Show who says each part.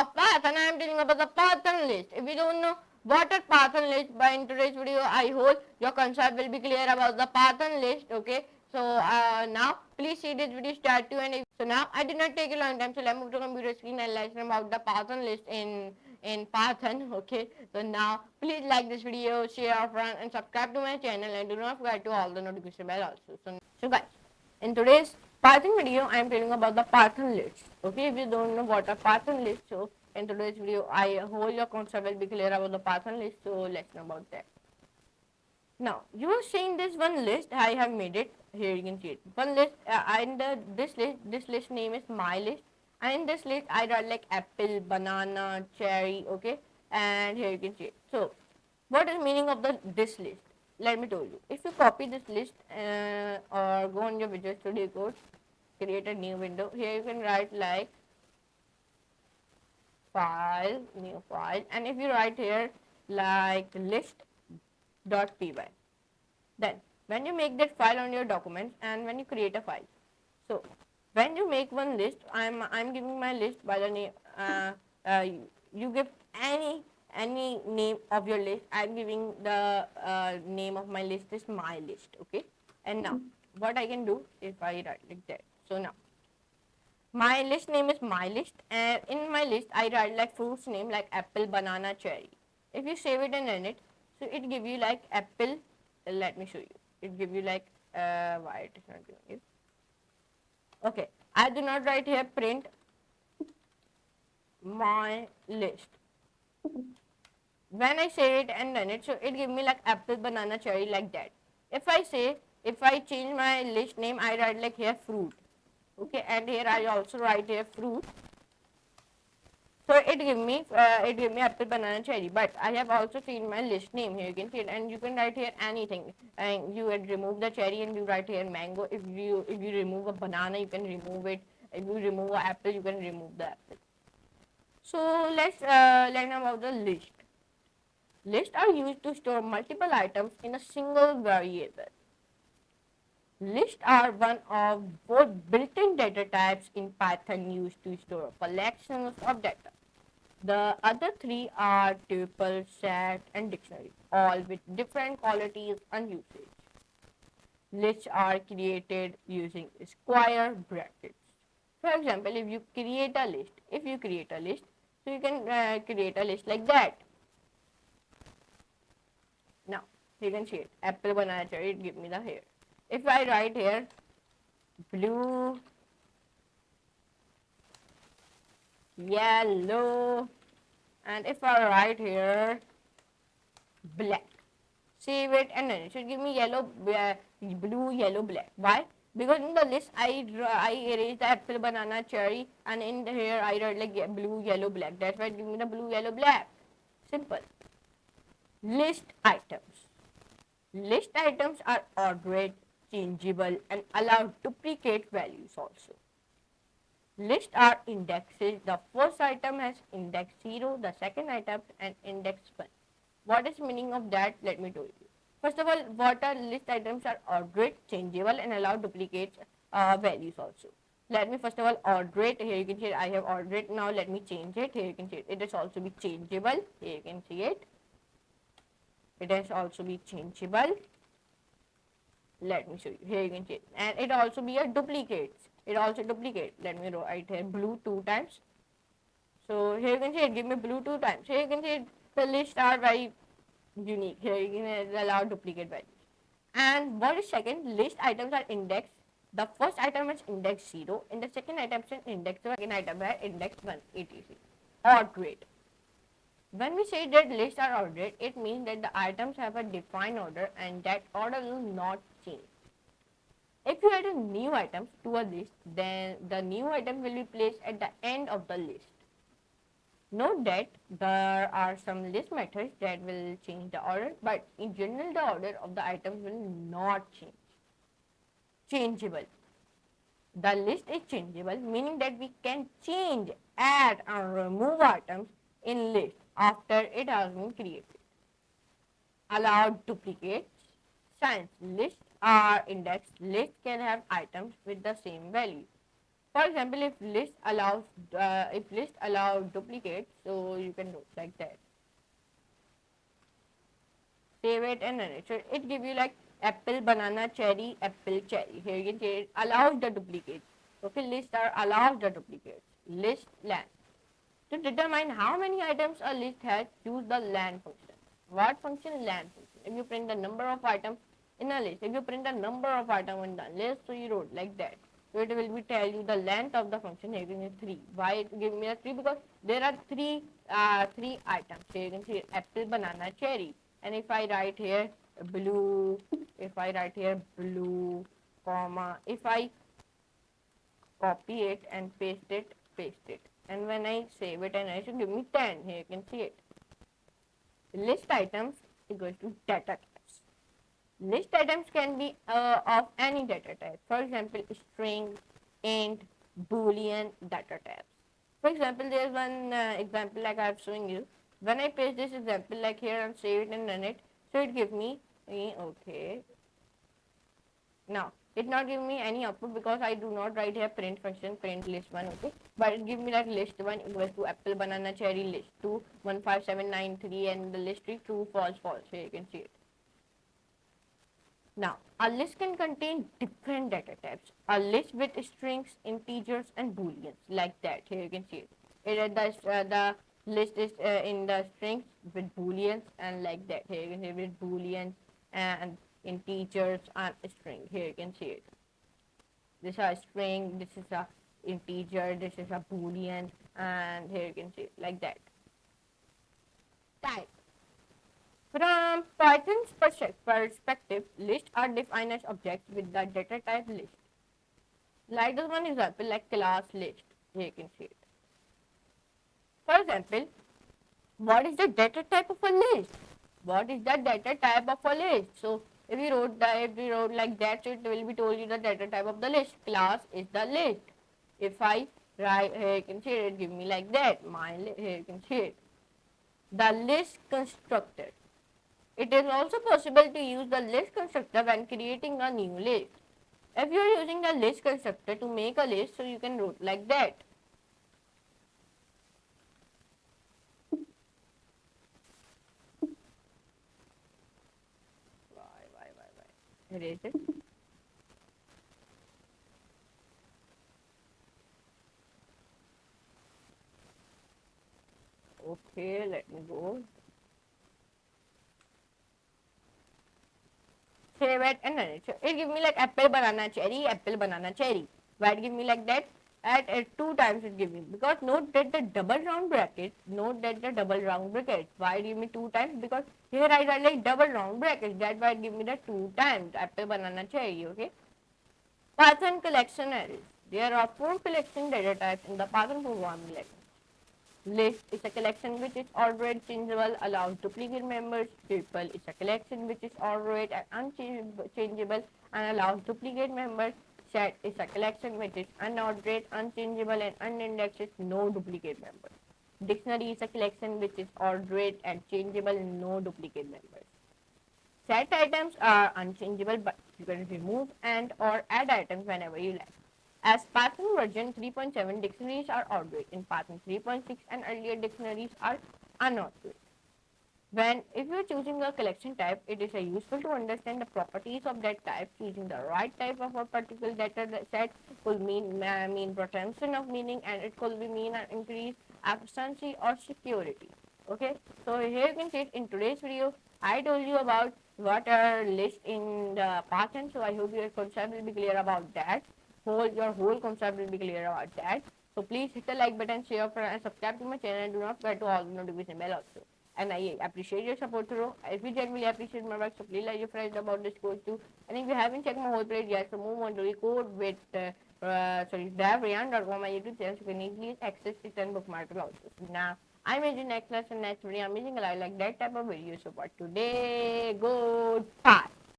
Speaker 1: of Python. I am telling about the Python list. If you don't know what are Python list, by in today's video, I hope your concept will be clear about the Python list. Okay. So now please see this video start to end. So now I did not take a long time. So let's move to computer screen and let's learn about the Python list in Python. Okay. So now please like this video, share, friend, and subscribe to my channel, and do not forget to all the notification bell also. So guys, in today's Python video, I am telling about the Python list. Okay, if you don't know what a Python list, so in today's video, I hope your concept will be clear about the Python list. So let's know about that. Now you are seeing this one list. I have made it. Here you can see it. One list. And this list name is my list. And in this list, I write like apple, banana, cherry. Okay, and here you can see it. So, what is meaning of this list? Let me tell you. If you copy this list or go on your Visual Studio Code, create a new window. Here you can write like file, new file, and if you write here like list.py, then when you make that file on your documents and when you create a file, so when you make one list, I'm giving my list by the name. You give any name of your list. I'm giving the name of my list is my list. Okay, and now what I can do if I write like that. So now my list name is my list, and in my list I write like fruits name like apple, banana, cherry. If you save it and run it, so it give you like apple. Let me show you. It give you like why it is not giving you. Okay, I do not write here print my list. When I save it and run it, so it give me like apple, banana, cherry like that. If I change my list name, I write like here fruit. Okay, and here I also write here fruit. So it give me apple, banana, cherry. But I have also changed my list name. Here you can see it, and you can write here anything. And you would remove the cherry and you write here mango. If you remove a banana, you can remove it. If you remove an apple, you can remove the apple. So let's learn about the list. Lists are used to store multiple items in a single variable. Lists are one of four built-in data types in Python used to store collections of data. The other three are tuple, set, and dictionary, all with different qualities and usage. Lists are created using square brackets. For example, if you create a list, so you can create a list like that. Now, you can see it. Apple, banana, cherry, it give me the here. If I write here blue, yellow, and if I write here black, save it and then it should give me yellow, blue, yellow, black. Why? Because in the list I erase the apple, banana, cherry, and in here I write like blue, yellow, black. That's why it give me the blue, yellow, black. Simple. List items. List items are ordered, changeable, and allow duplicate values also. Lists are indexes. The first item has index 0, the second item and index 1. What is meaning of that? Let me tell you. First of all, what are list items are ordered, changeable, and allow duplicate values also. Let me first of all order it. Here you can see it. I have ordered it. Now let me change it. Here you can see it. It is also be changeable. Here you can see it. It has also be changeable. Let me show you. Here you can see it. And it also be a duplicate. It also duplicate. Let me write here blue 2 times. So here you can see it. Give me blue 2 times. Here you can see it. The lists are very unique. Here you can allow duplicate values. And what is second? List items are indexed. The first item is index 0. And the second item is index 1. Second item is index 1. etc. Ordered. When we say that lists are ordered, it means that the items have a defined order and that order will not change. If you add a new item to a list, then the new item will be placed at the end of the list. Note that there are some list methods that will change the order, but in general the order of the items will not change. Changeable. The list is changeable, meaning that we can change, add or remove items in list after it has been created. Allow duplicates. Since lists are indexed, lists can have items with the same value. For example, if list allows duplicates, so you can do like that. Save it and run it. So it give you like apple, banana, cherry, apple, cherry. Here you can see it allows the duplicates. Okay, list are allows the duplicates. List land. To determine how many items a list has, use the land function. What function? Land function. If you print the number of items in a list, if you print the number of items in the list, so you wrote like that. So it will be tell you the length of the function. Here you can see 3. Why it give me a 3? Because there are three items. Here you can see apple, banana, cherry. And if I write here blue, comma, if I copy it and paste it. And when I save it and I should give me 10, here you can see it. List items equals to data types. List items can be of any data type. For example, string, int, boolean data types. For example, there is one example like I have showing you. When I paste this example like here and save it and run it, so it gives me okay. Now it not give me any output because I do not write here print function print list one, okay, but it give me like list one equals to apple, banana, cherry, list 2 1 5 7 9 3 and the list 3 true false false. Here you can see it. Now a list can contain different data types. A list with strings, integers and booleans like that. Here you can see it. The list is in the strings with booleans and like that. Here you can see with booleans and integers and string. Here you can see it. This is a string, this is a integer, this is a boolean, and here you can see it like that. Type. From Python's perspective, lists are defined as objects with the data type list. Like this one example, like class list. Here you can see it. For example, what is the data type of a list? What is the data type of a list? So if we wrote like that, so it will be told you the data type of the list. Class is the list. If I write here, you can see it, give me like that. Here you can see it. The list constructor. It is also possible to use the list constructor when creating a new list. If you are using the list constructor to make a list, so you can write like that. Why? Erase it. Okay, let me go. Save it and run it. So it give me like apple, banana, cherry. Why it give me like that? At 2 times it give me, because note that the double round bracket. Why it give me 2 times? Because here I write like double round brackets. That's why it give me the 2 times apple, banana, cherry. Okay. Python collection arrays. There are 4 collection data types in the Python programming language. List is a collection which is ordered, changeable, allows duplicate members. Tuple is a collection which is ordered and unchangeable and allows duplicate members. Set is a collection which is unordered, unchangeable and unindexed, no duplicate members. Dictionary is a collection which is ordered and changeable, no duplicate members. Set items are unchangeable, but you can remove and or add items whenever you like. As Python version 3.7, dictionaries are ordered. In Python 3.6 and earlier, dictionaries are unordered. If you are choosing a collection type, it is useful to understand the properties of that type. Choosing the right type of a particular data set could mean retention of meaning, and it could mean an increased efficiency or security. Okay, so here you can see it. In today's video, I told you about what are lists in the Python. So I hope your concept will be clear about that. Your whole concept will be clear about that. So please hit the like button, share, and subscribe to my channel, and do not forget to all the notification bell also. And I appreciate your support through. If you genuinely appreciate my work, so please let your friends about this course too. And if you haven't checked my whole plate yet, so move on to the code with DriveRyan.com, my YouTube channel, so you can easily access it and bookmark it also. So now I'm making next lesson, next video. I'm making a lot like that type of video. So for today, goodbye.